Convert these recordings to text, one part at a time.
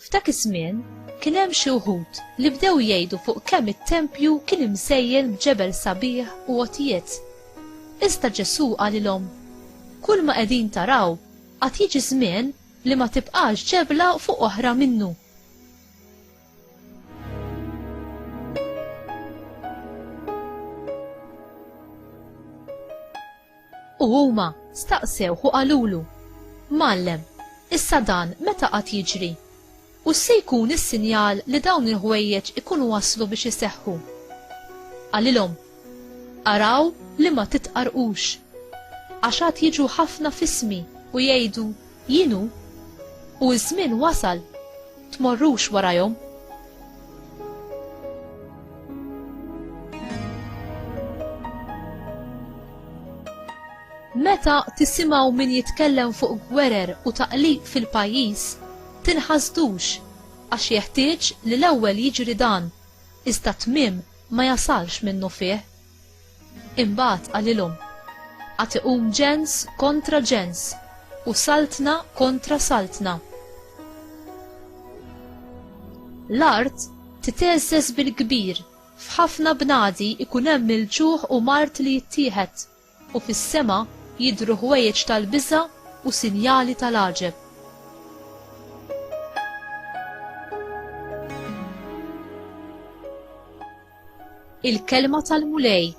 F'dak iż-żmien kien hemm xi wħud li bdew jgħidu fuq kemm it-tempju kien imsejjen b'ġebel sabiħ u għotijiet. Iżda Ġesu qalilhom: kull ma qegħdin taraw qatt jiġi żmien li ma tibqax ġebla fuq oħra minnu. U huma staqsew u qalulu: Mallem, issa dan meta qatt jiġri? U se jkun is-sinjal li dawn il-ħwejjeġ ikunu waslu biex iseħħu? Qalilhom: araw li ma titqarqux, għax għad jiġu ħafna f'ismi u jgħidu jienu u ż-żmien wasal, tmorrux warahom. Meta tisimgħu min jitkellem fuq gwerer u taqliq fil-pajjiż, tinħasdux għax jeħtieġ li l-ewwel jiġri dan, iżda tmiem ma jasalx minnu fih. Imbagħad qalilhom: qatt iqum ġens kontra ġens u saltna kontra saltna. L-art titeżżeż bil-kbir, f'ħafna bnadi ikun hemm il-ġuħ u mart li jittieħed, u fis-sema jidhru ħwejjeġ tal-biża' u sinjali tal-għaġeb. Il-kelma tal-mulej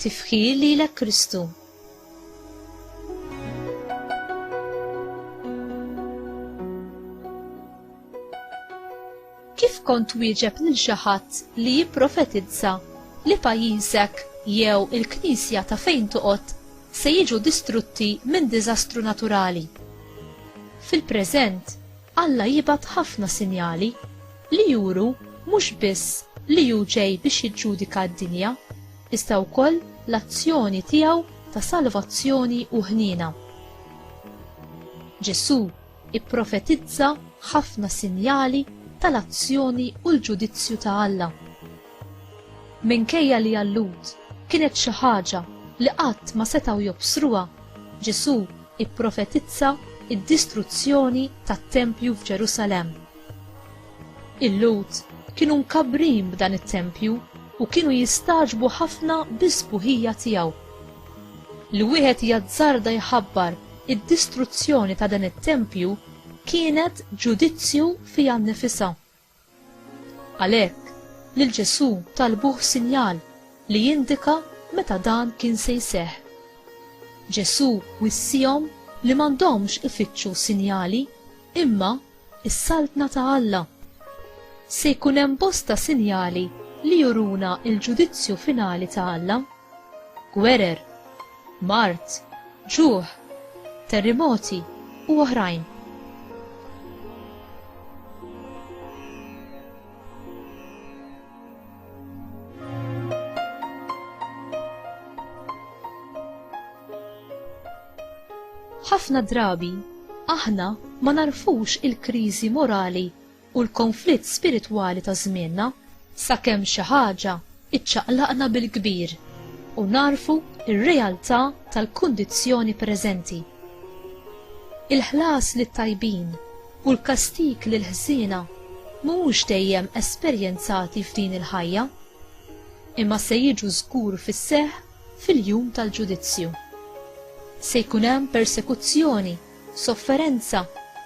tifħir lilek Kristu. Kif kont wieġeb lil xi ħadd li jipprofetizza li pajjiżek jew il-Knisja ta' fejn toqgħod se jiġu distrutti minn diżastru naturali? Fil-preżent, Alla jibgħat ħafna sinjali li juru mhux biss li hu ġej biex jiġġudika d-dinja, iżda wkoll l-azzjoni tiegħu ta' salvazzjoni u ħniena. Ġesu ipprofetizza ħafna sinjali tal-azzjoni u l-ġudizzju ta' Alla. Minkejja li Allud kienet xi ħaġa li qatt ma setgħu jobsruha, Ġesu ipprofetizza id-distruzzjoni tat-Tempju f'Ġerusalemm. Il-Lud kienu mkabbrin b'dan it-Tempju u kienu jistaġbu ħafna bis-sbuħija tiegħu. Li wieħed jazzarda jħabbar id-distruzzjoni ta' dan it-Tempju kienet ġudizzju fiha nnifisha. Għalhekk lil Ġesu talbuh sinjal li jindika meta dan kien se jseħħ. Ġesu wissihom li m'għandhomx ifittxu sinjali imma is-saltna ta' Alla. Se jkun hemm bosta sinjali li juruna l-ġudizzju finali ta' Alla: gwerer, mart, ġuħ, terremoti u oħrajn. Ħafna drabi aħna ma narfux il-kriżi morali u l-konflitt spiritwali ta' żmienna sakemm xi ħaġa iċċaqlaqna bil-kbir u narfu ir-realtà tal-kundizzjoni preżenti. Il-ħlas lit-tajbin u l-kastik lil-ħżiena mhumiex dejjem esperjenzati f'din il-ħajja, imma se jiġu żgur fis-seħħ fil-jum tal-ġudizzju. Se jkun hemm persekuzzjoni, sofferenza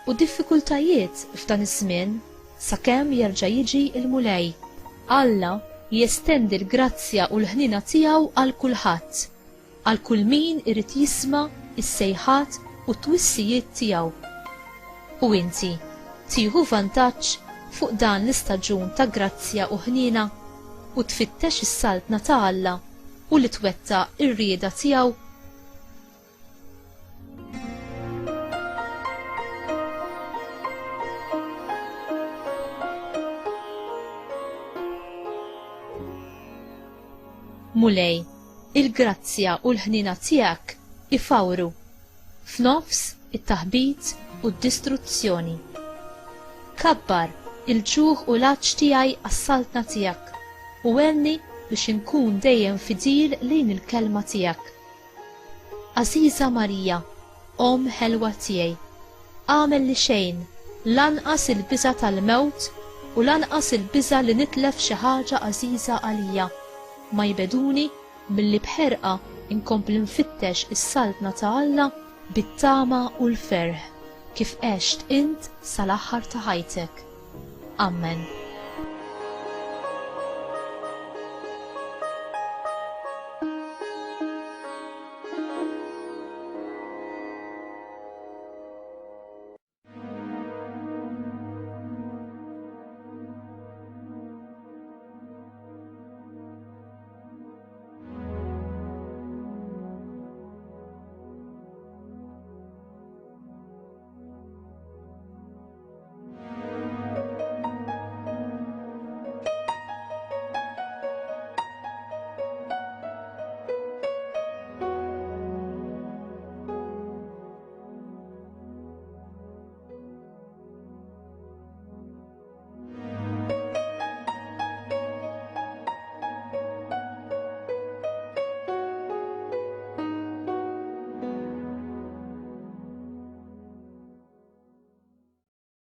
u diffikultajiet f'dan iż-żmien sakemm jerġa' jiġi l-mulej. Alla jestendi l-grazzja u l-ħnina tiegħu għal kulħadd, għal kull min irid jisma' is-sejħat u t-twissijiet tiegħu. U inti tieħu vantaġġ fuq dan l-istaġun ta' grazzja u ħnina u tfittex is-saltna ta' Alla u li twettaq ir-rieda tiegħu. Mulej, il-grazzja u l-ħnina tiegħek ifawru f'nofs it-taħbit u d-distruzzjoni. Kabbar il-ġuħ u l-għaġġ tiegħi għas-saltna tiegħek u għenni biex inkun dejjem fidil lejn il-kelma tiegħek. Għażiża Marija, Om ħelwa tiegħi, għamel li xejn lanqas il-biża' tal-mewt u lanqas il-biża' li nitlef xi ħaġa għażiża għalija ma jbeduni milli bħerqa inkompli nfittex is-saltna ta' Alla bit-tama u l-ferħ kif għext int sal-aħħar ta' ħajtek. Amen.